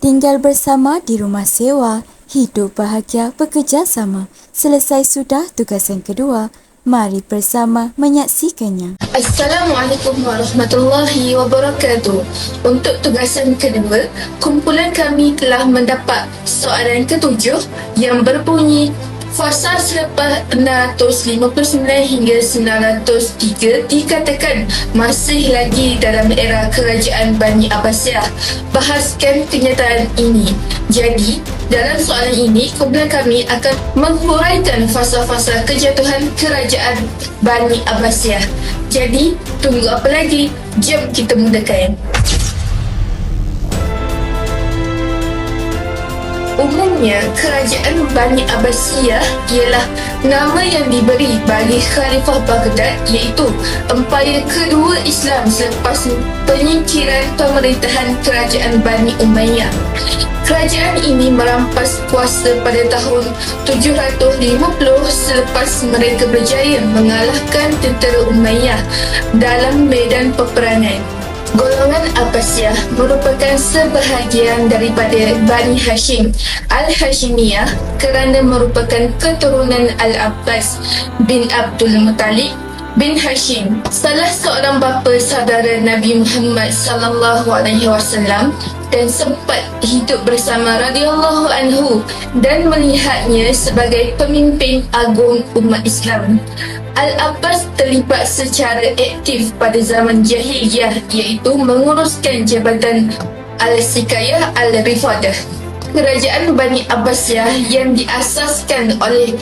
Tinggal bersama di rumah sewa, hidup bahagia bekerja sama. Selesai sudah tugasan kedua, mari bersama menyaksikannya. Assalamualaikum warahmatullahi wabarakatuh. Untuk tugasan kedua, kumpulan kami telah mendapat soalan ketujuh yang berbunyi fasa selepas 659 hingga 903 dikatakan masih lagi dalam era kerajaan Bani Abbasiyah. Bahaskan kenyataan ini. Jadi, dalam soalan ini, kumpulan kami akan menghuraikan fasa-fasa kejatuhan kerajaan Bani Abbasiyah. Jadi, tunggu apa lagi? Jom kita mulakan. Umumnya, kerajaan Bani Abbasiyah ialah nama yang diberi bagi Khalifah Baghdad, iaitu empayar kedua Islam selepas penyingkiran pemerintahan kerajaan Bani Umayyah. Kerajaan ini merampas kuasa pada tahun 750 selepas mereka berjaya mengalahkan tentera Umayyah dalam medan peperangan. Golongan Abbasiyah merupakan sebahagian daripada Bani Hashim Al-Hashimiyah kerana merupakan keturunan Al-Abbas bin Abdul Muttalib bin Hashim, salah seorang bapa saudara Nabi Muhammad SAW, dan sempat hidup bersama radhiyallahu anhu dan melihatnya sebagai pemimpin agung umat Islam. Al-Abbas terlibat secara aktif pada zaman Jahiliyah, iaitu menguruskan jabatan Al-Sikayah Al-Rifadah. Kerajaan Bani Abbasiyah yang diasaskan oleh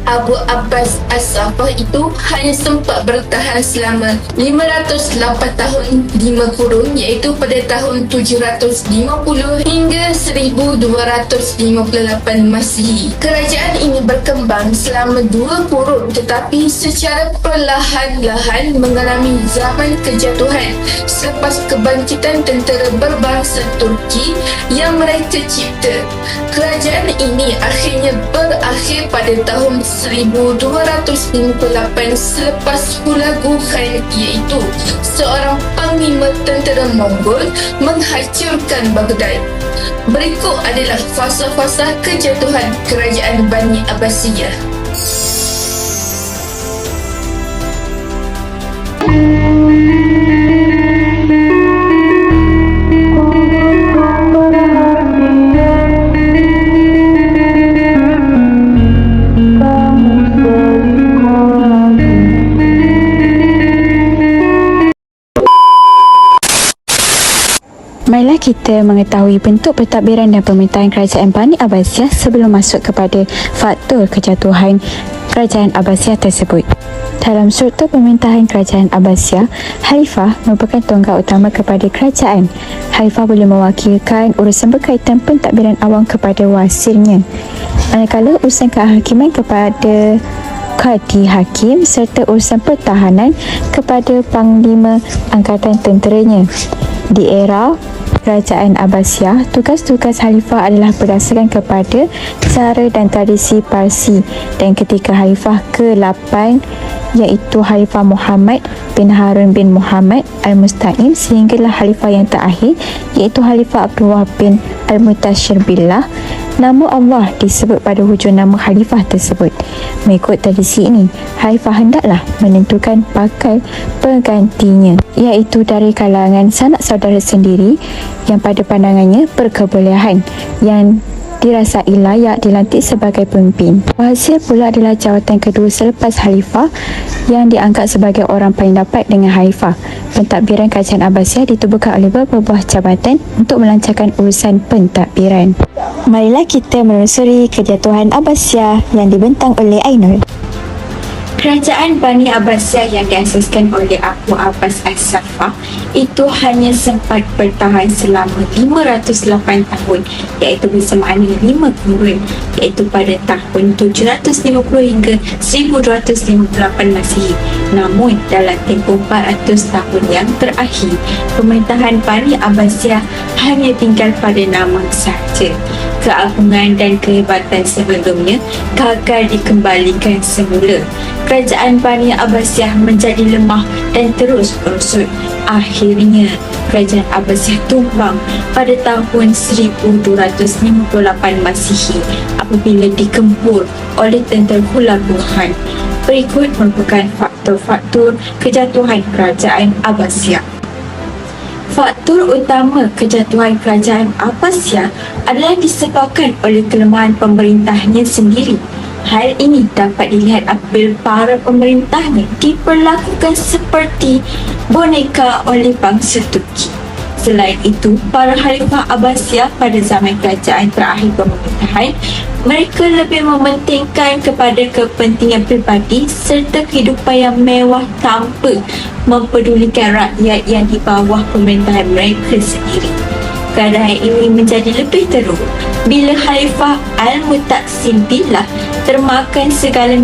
Abu Abbas As-Saffah itu hanya sempat bertahan selama 508 tahun 5 kurun, iaitu pada tahun 750 hingga 1258 Masihi. Kerajaan ini berkembang selama 2 kurun tetapi secara perlahan-lahan mengalami zaman kejatuhan selepas kebangkitan tentera berbangsa Turki yang mereka cipta. Kerajaan ini akhirnya berakhir pada tahun 1258 selepas Hulagu Khan, iaitu seorang panglima tentera Mongol, menghancurkan Baghdad. Berikut adalah fasa-fasa kejatuhan kerajaan Bani Abbasiyah. Marilah kita mengetahui bentuk pentadbiran dan pemerintahan kerajaan Bani Abbasiyah sebelum masuk kepada faktor kejatuhan kerajaan Abbasiyah tersebut. Dalam struktur pemerintahan kerajaan Abbasiyah, Khalifah merupakan tonggak utama kepada kerajaan. Khalifah boleh mewakilkan urusan berkaitan pentadbiran awam kepada wasilnya, manakala urusan kehakiman kepada Qadi Hakim serta urusan pertahanan kepada Panglima Angkatan Tenteranya. Di era kerajaan Abbasiyah, tugas-tugas Khalifah adalah berdasarkan kepada cara dan tradisi Parsi, dan ketika Khalifah ke-8 iaitu Khalifah Muhammad bin Harun bin Muhammad Al-Musta'im sehinggalah Khalifah yang terakhir iaitu Khalifah Abdul Wahab bin Al-Mutashir Billah, nama Allah disebut pada hujung nama Khalifah tersebut. Mengikut tradisi ini, Khalifah hendaklah menentukan bakal penggantinya, iaitu dari kalangan sanak saudara sendiri yang pada pandangannya berkebolehan, yang dirasai layak dilantik sebagai pemimpin. Wazir pula adalah jawatan kedua selepas Khalifah yang diangkat sebagai orang paling dapat dengan Khalifah. Pentadbiran kerajaan Abbasiyah ditubuhkan oleh beberapa buah jabatan untuk melancarkan urusan pentadbiran. Marilah kita menelusuri kejatuhan Abbasiyah yang dibentang oleh Ainul. Kerajaan Bani Abbasiyah yang diasaskan oleh Abu Abbas As-Saffah itu hanya sempat bertahan selama 508 tahun, iaitu bersamaan dengan 5 kurun, iaitu pada tahun 750 hingga 1258 Masihi. Namun dalam tempoh 400 tahun yang terakhir, pemerintahan Bani Abbasiyah hanya tinggal pada nama sahaja. keagungan dan kehebatan sebelumnya gagal dikembalikan semula. Kerajaan Bani Abbasiyah menjadi lemah dan terus merosot. Akhirnya, kerajaan Abbasiyah tumbang pada tahun 1258 Masihi apabila dikempur oleh tentera Hulagu Khan. Berikut merupakan faktor-faktor kejatuhan kerajaan Abbasiyah. Faktor utama kejatuhan kerajaan Abbasiyah adalah disebabkan oleh kelemahan pemerintahnya sendiri. Hal ini dapat dilihat apabila para pemerintahnya diperlakukan seperti boneka oleh bangsa Turki. Selain itu, para Khalifah Abbasiyah pada zaman kerajaan terakhir pemerintahan, mereka lebih mementingkan kepada kepentingan pribadi serta kehidupan yang mewah tanpa mempedulikan rakyat yang di bawah pemerintahan mereka sendiri. Keadaan ini menjadi lebih teruk bila Khalifah Al-Mutaksim Billah termakan segala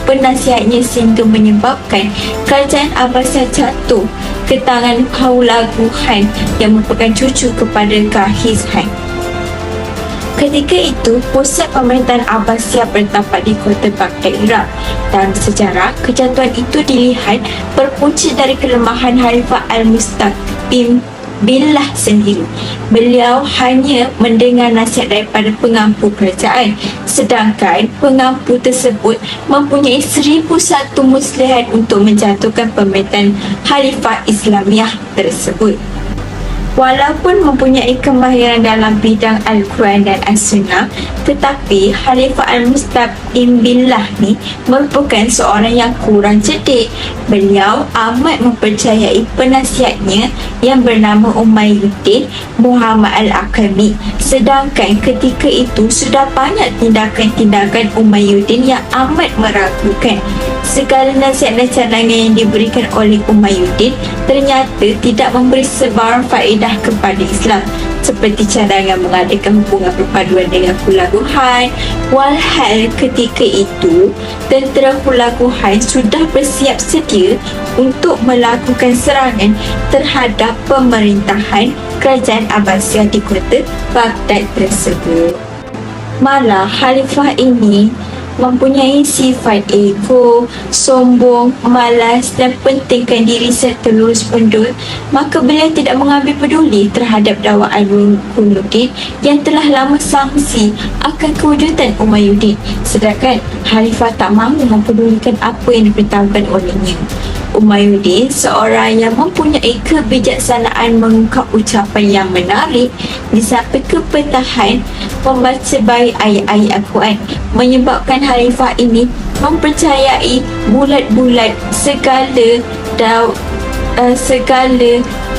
penasihatnya sehingga menyebabkan kerajaan Abbasiyah jatuh ke tangan Hulagu Khan yang merupakan cucu kepada Genghis Khan. Ketika itu, pusat pemerintahan Abbasiyah bertempat di kota Baghdad, Iraq. Dalam sejarah, kejatuhan itu dilihat berpunca dari kelemahan Khalifah Al-Mustaqim Billah sendiri. Beliau hanya mendengar nasihat daripada pengampu kerajaan, sedangkan pengampu tersebut mempunyai 1001 muslihat untuk menjatuhkan pemerintahan Khalifah Islamiyah tersebut. Walaupun mempunyai kemahiran dalam bidang Al-Quran dan As-Sunnah, tetapi Khalifah Al-Mustaqim Billah ni merupakan seorang yang kurang cerdik. Beliau amat mempercayai penasihatnya yang bernama Umayyuddin Muhammad Al-Aqami. Sedangkan ketika itu sudah banyak tindakan-tindakan Umayyuddin yang amat meragukan. Segala nasihat-nasihat yang diberikan oleh Umayyuddin ternyata tidak memberi sebarang faedah kepada Islam, seperti cadangan mengadakan hubungan perpaduan dengan Hulagu Khan. Walhal ketika itu tentera Hulagu Khan sudah bersiap sedia untuk melakukan serangan terhadap pemerintahan kerajaan Abbasiyah di kota Baghdad tersebut. Malah Khalifah ini mempunyai sifat ego, sombong, malas dan pentingkan diri serta lurus pendul, maka beliau tidak mengambil peduli terhadap dakwaan Burhanuddin yang telah lama sangsi akan kewujudan Umayyuddin, sedangkan Khalifah tak mahu mempedulikan apa yang diberitahukan olehnya. Umayyuddin seorang yang mempunyai kebijaksanaan mengungkap ucapan yang menarik di samping kepetahan membaca baik ayat-ayat Al-Quran, menyebabkan Khalifah ini mempercayai bulat-bulat segala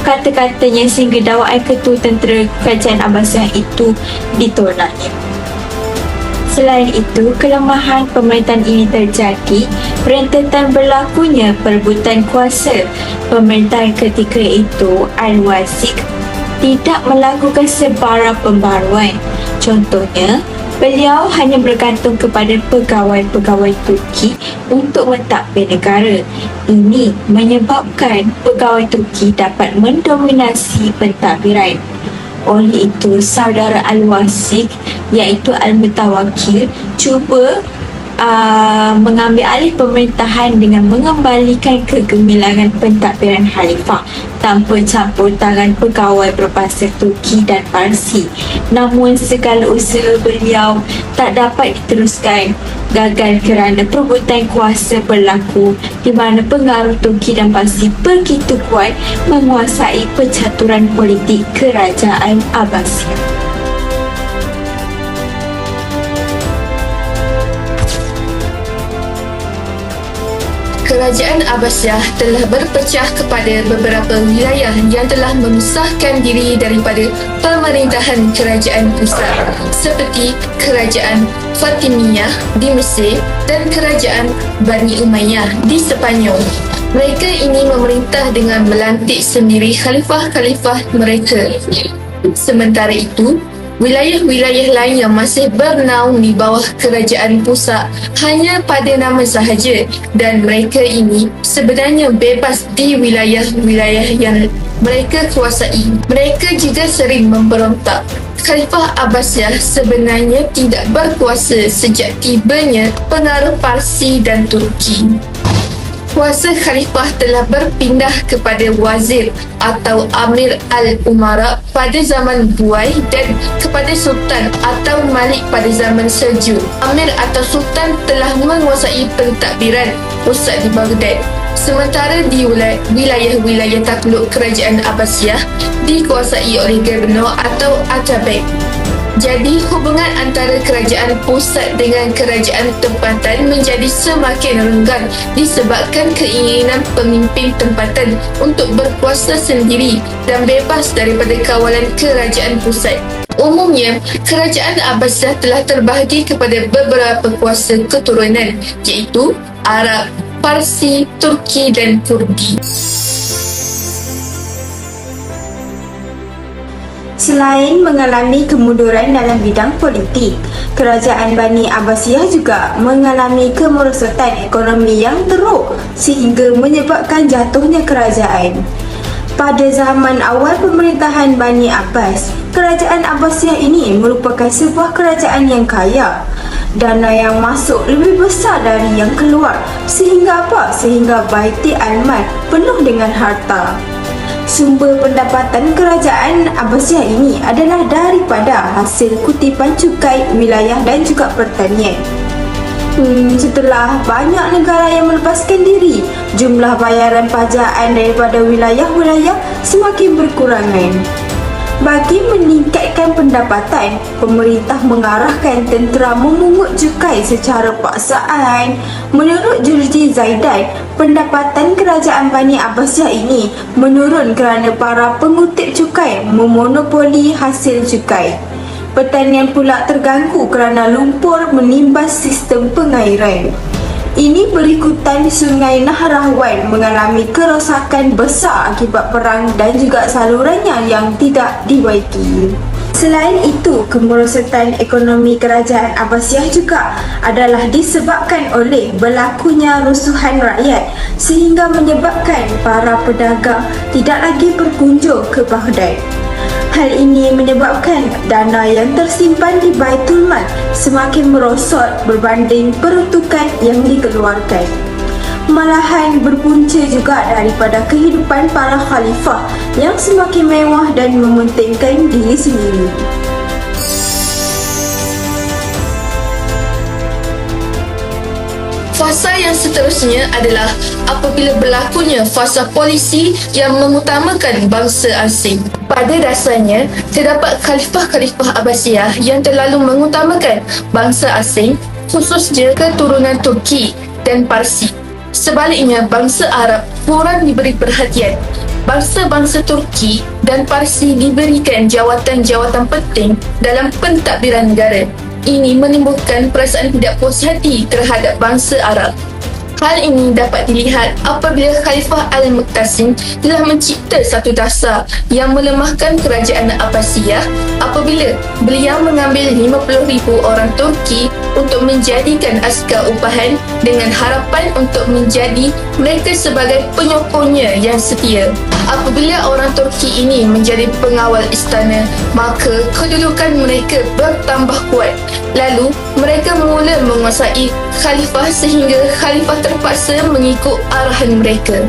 kata-katanya sehingga dakwaan ketua tentera kerajaan Abbasiyah itu ditolaknya. Selain itu, kelemahan pemerintahan ini terjadi rentetan berlakunya perebutan kuasa. Pemerintahan ketika itu, Al-Wasiq, tidak melakukan sebarang pembaruan. Contohnya, beliau hanya bergantung kepada pegawai-pegawai Turki untuk mentadbir negara. Ini menyebabkan pegawai Turki dapat mendominasi pentadbiran. Oleh itu, saudara Al-Wasiq iaitu Al-Mutawakkil cuba mengambil alih pemerintahan dengan mengembalikan kegemilangan pentadbiran Khalifah tanpa campur tangan pegawai berbahasa Turki dan Parsi. Namun segala usaha beliau tak dapat diteruskan, gagal kerana perebutan kuasa berlaku di mana pengaruh Turki dan Parsi begitu kuat menguasai percaturan politik kerajaan Abbasiyah. Kerajaan Abbasiyah telah berpecah kepada beberapa wilayah yang telah memisahkan diri daripada pemerintahan kerajaan pusat, seperti Kerajaan Fatimiyah di Mesir dan Kerajaan Bani Umayyah di Sepanyol. Mereka ini memerintah dengan melantik sendiri khalifah-khalifah mereka. Sementara itu, Wilayah-wilayah lain yang masih bernaung di bawah kerajaan pusat hanya pada nama sahaja, dan mereka ini sebenarnya bebas di wilayah-wilayah yang mereka kuasai. Mereka juga sering memberontak. Khalifah Abbasiyah sebenarnya tidak berkuasa sejak tibanya pengaruh Parsi dan Turki. Kuasa khalifah telah berpindah kepada wazir atau Amir al-Umara pada zaman Buai dan kepada sultan atau malik pada zaman Seljuk. Amir atau sultan telah menguasai pentadbiran pusat di Baghdad, sementara di wilayah-wilayah takluk kerajaan Abbasiyah dikuasai oleh gubernur atau atabek. Jadi, hubungan antara kerajaan pusat dengan kerajaan tempatan menjadi semakin renggang disebabkan keinginan pemimpin tempatan untuk berkuasa sendiri dan bebas daripada kawalan kerajaan pusat. Umumnya, kerajaan Abbasiyah telah terbahagi kepada beberapa kuasa keturunan, iaitu Arab, Parsi, Turki dan Kurdi. Selain mengalami kemunduran dalam bidang politik, kerajaan Bani Abbasiyah juga mengalami kemerosotan ekonomi yang teruk sehingga menyebabkan jatuhnya kerajaan. Pada zaman awal pemerintahan Bani Abbas, kerajaan Abbasiyah ini merupakan sebuah kerajaan yang kaya. Dana yang masuk lebih besar dari yang keluar, sehingga Baitul Almal penuh dengan harta. Sumber pendapatan kerajaan Abbasiyah ini adalah daripada hasil kutipan cukai wilayah dan juga pertanian. Setelah banyak negara yang melepaskan diri, jumlah bayaran pajakan daripada wilayah-wilayah semakin berkurangan. Bagi meningkatkan pendapatan, pemerintah mengarahkan tentera memungut cukai secara paksaan. Menurut Jurji Zaidan, pendapatan kerajaan Bani Abbasiyah ini menurun kerana para pengutip cukai memonopoli hasil cukai. Pertanian pula terganggu kerana lumpur menimbas sistem pengairan. Ini berikutan Sungai Nahrawan mengalami kerosakan besar akibat perang dan juga salurannya yang tidak dibaiki. Selain itu, kemerosotan ekonomi kerajaan Abbasiyah juga adalah disebabkan oleh berlakunya rusuhan rakyat sehingga menyebabkan para pedagang tidak lagi berkunjung ke Baghdad. Hal ini menyebabkan dana yang tersimpan di Baitul Mal semakin merosot berbanding peruntukan yang dikeluarkan. Malahan berpunca juga daripada kehidupan para khalifah yang semakin mewah dan mementingkan diri sendiri. Fasa yang seterusnya adalah apabila berlakunya fasa polisi yang mengutamakan bangsa asing. Pada dasarnya, terdapat khalifah-khalifah Abbasiyah yang terlalu mengutamakan bangsa asing, khususnya keturunan Turki dan Parsi. Sebaliknya, bangsa Arab kurang diberi perhatian. Bangsa-bangsa Turki dan Parsi diberikan jawatan-jawatan penting dalam pentadbiran negara. Ini menimbulkan perasaan tidak puas hati terhadap bangsa Arab. Hal ini dapat dilihat apabila Khalifah Al-Muqtasim telah mencipta satu dasar yang melemahkan kerajaan Abbasiyah apabila beliau mengambil 50,000 orang Turki untuk menjadikan askar upahan dengan harapan untuk menjadi mereka sebagai penyokongnya yang setia. Apabila orang Turki ini menjadi pengawal istana, maka kedudukan mereka bertambah kuat. Lalu, mereka mula menguasai khalifah sehingga khalifah terpaksa mengikut arahan mereka.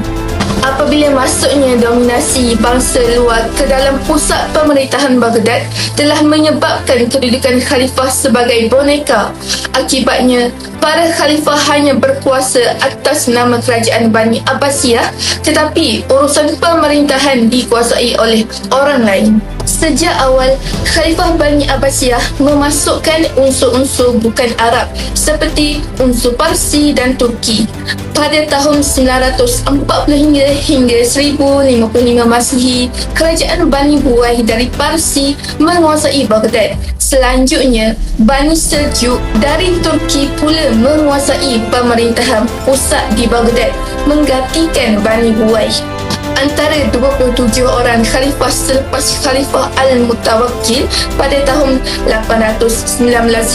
Apabila masuknya dominasi bangsa luar ke dalam pusat pemerintahan Baghdad telah menyebabkan kedudukan khalifah sebagai boneka. Akibatnya, para khalifah hanya berkuasa atas nama kerajaan Bani Abbasiyah, tetapi urusan pemerintahan dikuasai oleh orang lain. Sejak awal, Khalifah Bani Abbasiyah memasukkan unsur-unsur bukan Arab seperti unsur Parsi dan Turki. Pada tahun 940 hingga 1055 Masihi, kerajaan Bani Buai dari Parsi menguasai Baghdad. Selanjutnya, Bani Seljuk dari Turki pula menguasai pemerintahan pusat di Baghdad, menggantikan Bani Buai. antara 27 orang khalifah selepas Khalifah Al-Mutawakkil pada tahun 819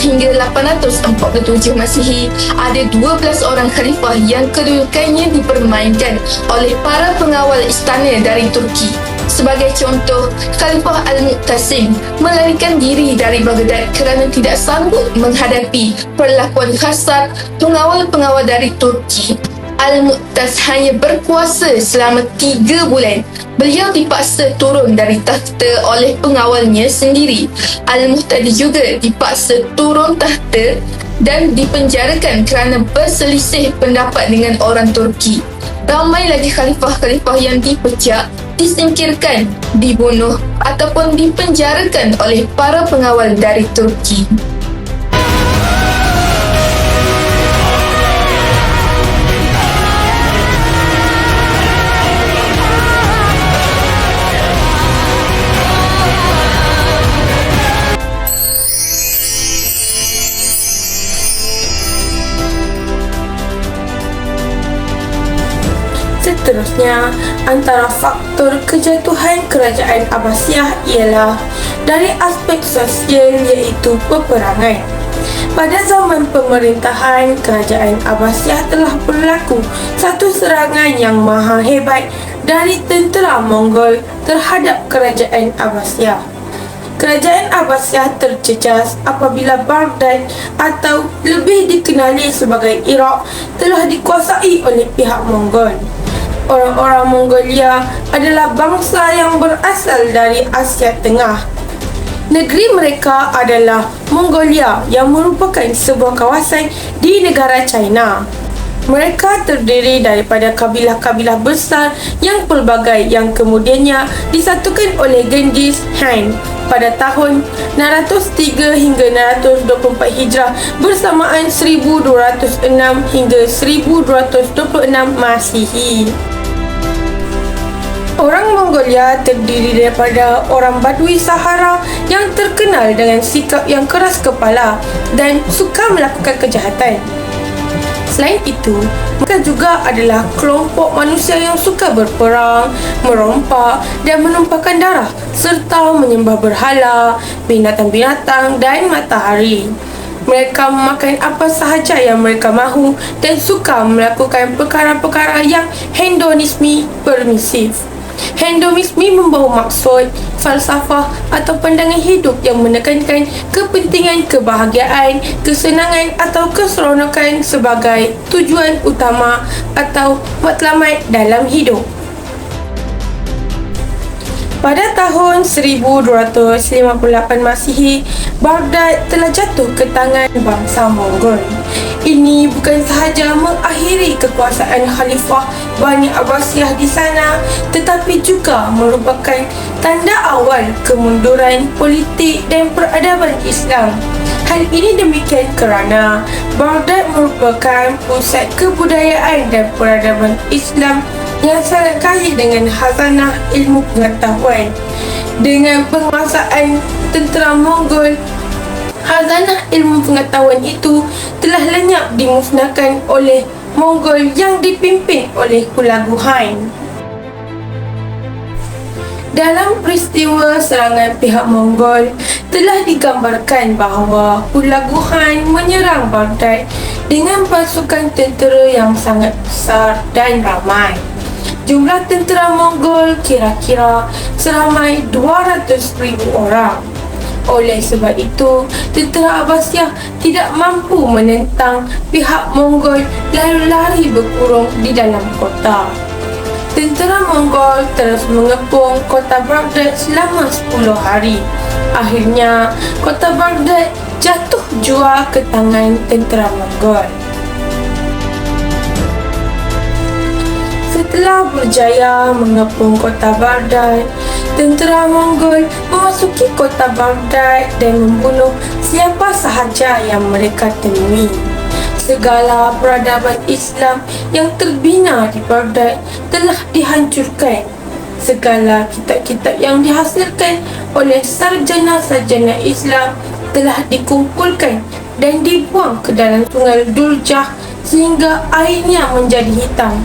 hingga 847 Masihi, ada 12 orang khalifah yang kedudukannya dipermainkan oleh para pengawal istana dari Turki. Sebagai contoh, Khalifah Al-Mu'tasim melarikan diri dari Baghdad kerana tidak sanggup menghadapi perlakuan kasar pengawal-pengawal dari Turki. Al-Mu'tas hanya berkuasa selama 3 bulan. Beliau dipaksa turun dari takhta oleh pengawalnya sendiri. Al-Muhtadi juga dipaksa turun takhta dan dipenjarakan kerana berselisih pendapat dengan orang Turki. Ramai lagi khalifah-khalifah yang dipecat, disingkirkan, dibunuh ataupun dipenjarakan oleh para pengawal dari Turki. Seterusnya, antara faktor kejatuhan kerajaan Abbasiyah ialah dari aspek sosial iaitu peperangan. Pada zaman pemerintahan kerajaan Abbasiyah telah berlaku satu serangan yang maha hebat dari tentera Mongol terhadap kerajaan Abbasiyah. Kerajaan Abbasiyah terjejas apabila Baghdad atau lebih dikenali sebagai Iraq telah dikuasai oleh pihak Mongol. Orang-orang Mongolia adalah bangsa yang berasal dari Asia Tengah. Negeri mereka adalah Mongolia yang merupakan sebuah kawasan di negara China. Mereka terdiri daripada kabilah-kabilah besar yang pelbagai yang kemudiannya disatukan oleh Genghis Khan pada tahun 603 hingga 624 Hijrah bersamaan 1206 hingga 1226 Masihi. Orang Mongolia terdiri daripada orang Badui Sahara yang terkenal dengan sikap yang keras kepala dan suka melakukan kejahatan. Selain itu, mereka juga adalah kelompok manusia yang suka berperang, merompak dan menumpahkan darah serta menyembah berhala, binatang-binatang dan matahari. Mereka memakan apa sahaja yang mereka mahu dan suka melakukan perkara-perkara yang hedonisme permisif. Hedonisme membawa maksud, falsafah atau pandangan hidup yang menekankan kepentingan kebahagiaan, kesenangan atau keseronokan sebagai tujuan utama atau matlamat dalam hidup. Pada tahun 1258 Masihi, Baghdad telah jatuh ke tangan bangsa Mongol. Ini bukan sahaja mengakhiri kekuasaan Khalifah Bani Abbasiyah di sana, tetapi juga merupakan tanda awal kemunduran politik dan peradaban Islam. Hal ini demikian kerana Baghdad merupakan pusat kebudayaan dan peradaban Islam yang sangat kaya dengan khazanah ilmu pengetahuan. Dengan penguasaan tentera Mongol, khazanah ilmu pengetahuan itu telah lenyap dimusnahkan oleh Mongol yang dipimpin oleh Hulagu Khan. Dalam peristiwa serangan pihak Mongol, telah digambarkan bahawa Hulagu Khan menyerang Baghdad dengan pasukan tentera yang sangat besar dan ramai. Jumlah tentera Mongol kira-kira seramai 200,000 orang. Oleh sebab itu, tentera Abbasiyah tidak mampu menentang pihak Mongol lalu lari berkurung di dalam kota. Tentera Mongol terus mengepung kota Baghdad selama 10 hari. Akhirnya, kota Baghdad jatuh jua ke tangan tentera Mongol. Setelah berjaya mengepung kota Baghdad, tentera Mongol memasuki kota Baghdad dan membunuh siapa sahaja yang mereka temui. Segala peradaban Islam yang terbina di Baghdad telah dihancurkan. Segala kitab-kitab yang dihasilkan oleh sarjana-sarjana Islam telah dikumpulkan dan dibuang ke dalam sungai Duljah sehingga airnya menjadi hitam.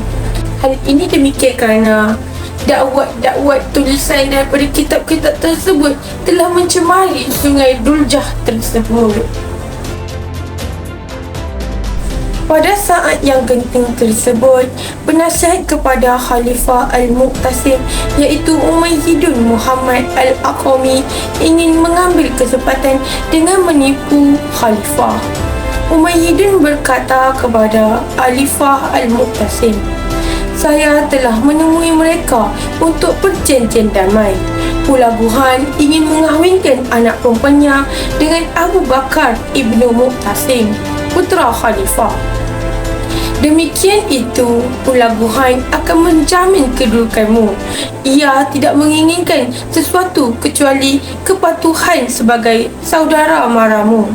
Hal ini demikian kerana dakwat tulisan daripada kitab-kitab tersebut telah mencemari sungai Duljah tersebut. Pada saat yang genting tersebut, penasihat kepada Khalifah Al-Muqtasim iaitu Umayyidun Muhammad Al-Aqami ingin mengambil kesempatan dengan menipu Khalifah. Umayyidun berkata kepada Khalifah Al-Muqtasim, "Saya telah menemui mereka untuk perjanjian damai. Hulagu Khan ingin mengahwinkan anak perempuannya dengan Abu Bakar Ibnu Muqtasim, putera Khalifah. Demikian itu, Hulagu Khan akan menjamin kedudukanmu. Ia tidak menginginkan sesuatu kecuali kepatuhan sebagai saudara maramu,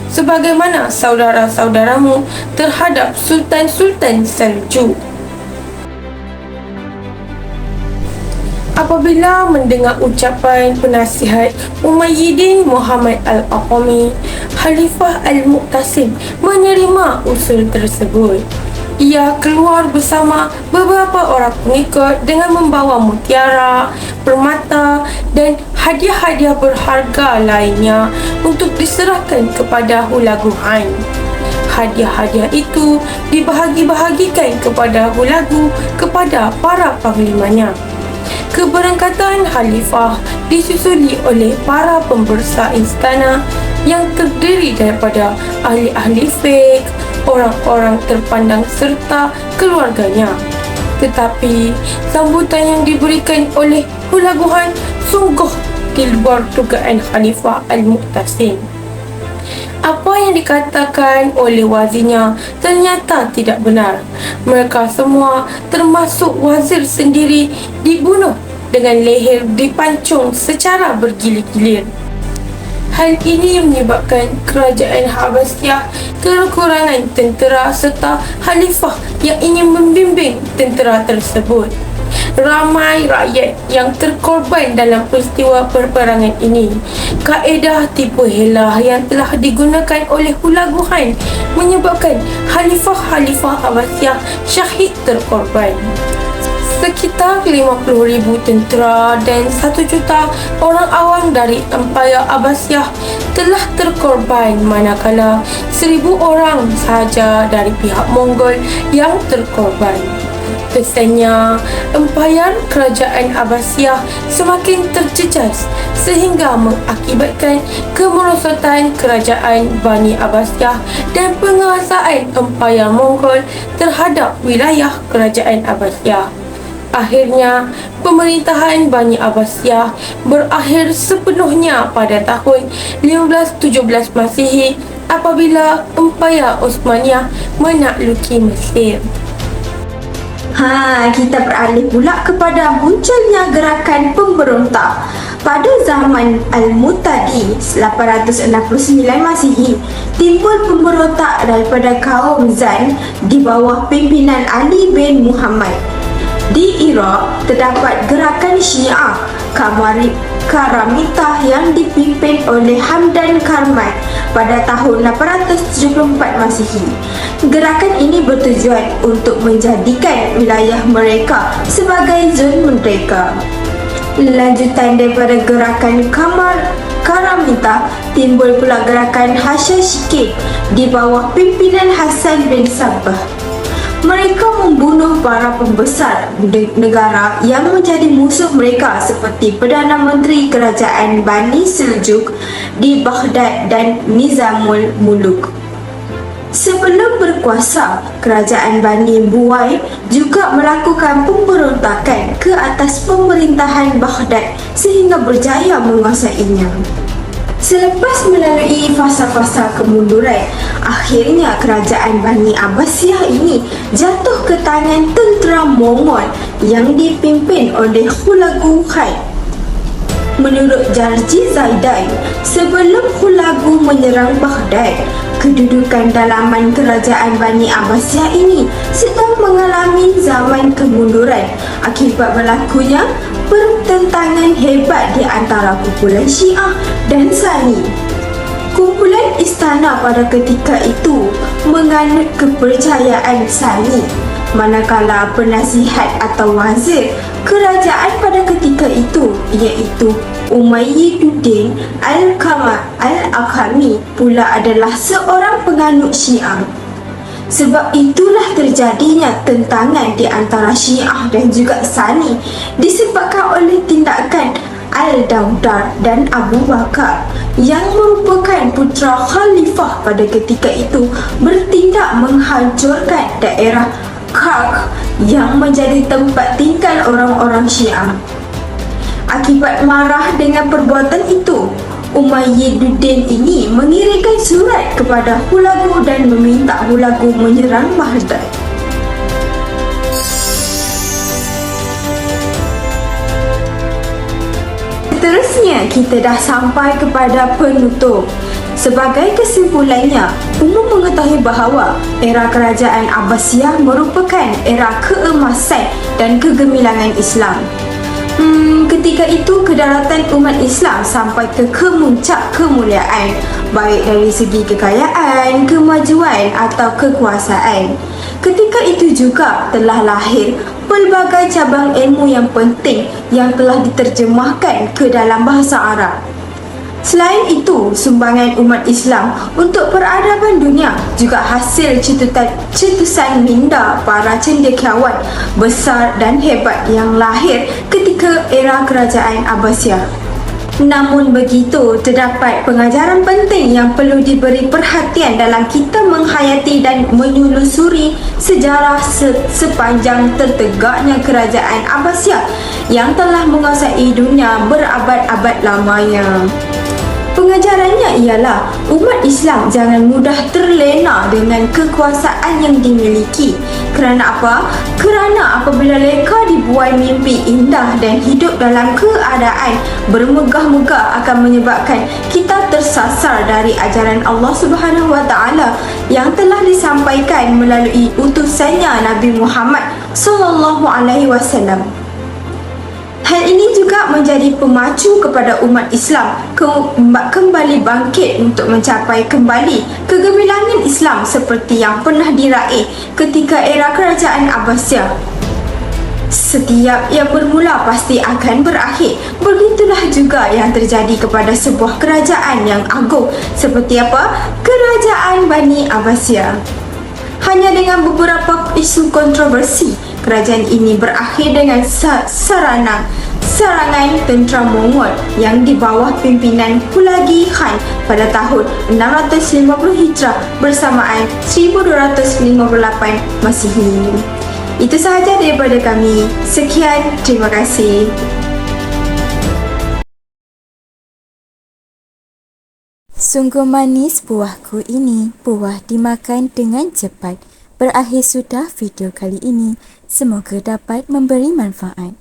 sebagaimana saudara-saudaramu terhadap Sultan-Sultan Seljuk." Apabila mendengar ucapan penasihat Umayyidin Muhammad Al-Aqami, Khalifah Al-Muqtasim menerima usul tersebut. Ia keluar bersama beberapa orang pengikut dengan membawa mutiara, permata dan hadiah-hadiah berharga lainnya untuk diserahkan kepada Hulagu Khan. Hadiah-hadiah itu dibahagi-bahagikan kepada Hulagu kepada para panglimanya. Keberangkatan Khalifah disusuli oleh para pembesar istana yang terdiri daripada ahli-ahli fiqh, orang-orang terpandang serta keluarganya. Tetapi sambutan yang diberikan oleh Hulagu Khan sungguh di luar dugaan Khalifah Al-Muqtasim. Apa yang dikatakan oleh wazirnya ternyata tidak benar. Mereka semua, termasuk wazir sendiri, dibunuh dengan leher dipancung secara bergilir-gilir. Hal ini menyebabkan kerajaan Abbasiyah kekurangan tentera serta khalifah yang ingin membimbing tentera tersebut. Ramai rakyat yang terkorban dalam peristiwa perperangan ini. Kaedah tipu helah yang telah digunakan oleh Hulagu Khan menyebabkan khalifah-khalifah Abbasiyah syahid terkorban. Sekitar 50,000 tentera dan 1 juta orang awam dari Empayar Abbasiyah telah terkorban, manakala 1,000 orang sahaja dari pihak Mongol yang terkorban. Kesannya, empayar kerajaan Abbasiyah semakin terjejas sehingga mengakibatkan kemerosotan kerajaan Bani Abbasiyah dan penguasaan empayar Mongol terhadap wilayah kerajaan Abbasiyah. Akhirnya, pemerintahan Bani Abbasiyah berakhir sepenuhnya pada tahun 1517 Masihi apabila Empayar Osmaniyah menakluki Mesir. Kita beralih pula kepada munculnya gerakan pemberontak. Pada zaman Al-Mu'tadi 869 Masihi, timbul pemberontak daripada kaum Zan di bawah pimpinan Ali bin Muhammad. Di Iraq terdapat gerakan Syiah Karamitah yang dipimpin oleh Hamdan Karmat pada tahun 874 Masihi. Gerakan ini bertujuan untuk menjadikan wilayah mereka sebagai zon merdeka. Lanjutan daripada gerakan Karamitah, timbul pula gerakan Hashashikin di bawah pimpinan Hasan bin Sabbah. Mereka membunuh para pembesar negara yang menjadi musuh mereka seperti Perdana Menteri Kerajaan Bani Seljuk di Baghdad dan Nizamul Muluk. Sebelum berkuasa, kerajaan Bani Buwai juga melakukan pemberontakan ke atas pemerintahan Baghdad sehingga berjaya menguasainya. Selepas melalui fasa-fasa kemunduran, akhirnya kerajaan Bani Abbasiyah ini jatuh ke tangan tentera Mongol yang dipimpin oleh Hulagu Khan. Menurut Jarji Zaidan, sebelum Hulagu menyerang Baghdad, kedudukan dalaman kerajaan Bani Abbasiyah ini sedang mengalami zaman kemunduran akibat berlakunya pertentangan hebat di antara kumpulan Syiah dan Sunni. Kumpulan istana pada ketika itu menganut kepercayaan Sunni, manakala penasihat atau wazir Kerajaan pada ketika itu iaitu Umayyiduddin Al-Akhami pula adalah seorang penganut Syiah. Sebab itulah terjadinya tentangan di antara Syiah dan juga Sunni disebabkan oleh tindakan Al-Daudar dan Abu Bakar yang merupakan putera khalifah pada ketika itu bertindak menghancurkan daerah Kark yang menjadi tempat tinggal orang-orang Syiah. Akibat marah dengan perbuatan itu, Umayyiduddin ini mengirimkan surat kepada Hulagu dan meminta Hulagu menyerang Baghdad. Seterusnya, kita dah sampai kepada penutup. Sebagai kesimpulannya, umum mengetahui bahawa era kerajaan Abbasiyah merupakan era keemasan dan kegemilangan Islam. Ketika itu kedaratan umat Islam sampai ke kemuncak kemuliaan, baik dari segi kekayaan, kemajuan atau kekuasaan. Ketika itu juga telah lahir pelbagai cabang ilmu yang penting yang telah diterjemahkan ke dalam bahasa Arab. Selain itu, sumbangan umat Islam untuk peradaban dunia juga hasil cetusan minda para cendekiawan besar dan hebat yang lahir ketika era kerajaan Abbasiyah. Namun begitu, terdapat pengajaran penting yang perlu diberi perhatian dalam kita menghayati dan menelusuri sejarah sepanjang tertegaknya kerajaan Abbasiyah yang telah menguasai dunia berabad-abad lamanya. Pengajarannya ialah umat Islam jangan mudah terlena dengan kekuasaan yang dimiliki. Kerana apa? Kerana apabila mereka dibuai mimpi indah dan hidup dalam keadaan bermegah-megah akan menyebabkan kita tersasar dari ajaran Allah Subhanahu Wa Taala yang telah disampaikan melalui utusannya Nabi Muhammad sallallahu alaihi wasallam. Hal ini juga menjadi pemacu kepada umat Islam kembali bangkit untuk mencapai kembali kegemilangan Islam seperti yang pernah diraih ketika era kerajaan Abbasiyah. Setiap yang bermula pasti akan berakhir. Begitulah juga yang terjadi kepada sebuah kerajaan yang agung seperti apa? Kerajaan Bani Abbasiyah. Hanya dengan beberapa isu kontroversi, kerajaan ini berakhir dengan serangan tentera Mongol yang di bawah pimpinan Hulagu Khan pada tahun 650 Hijrah bersamaan 1258 Masihi. Itu sahaja daripada kami. Sekian, terima kasih. Sungguh manis buahku ini, buah dimakan dengan cepat. Berakhir sudah video kali ini. Semoga dapat memberi manfaat.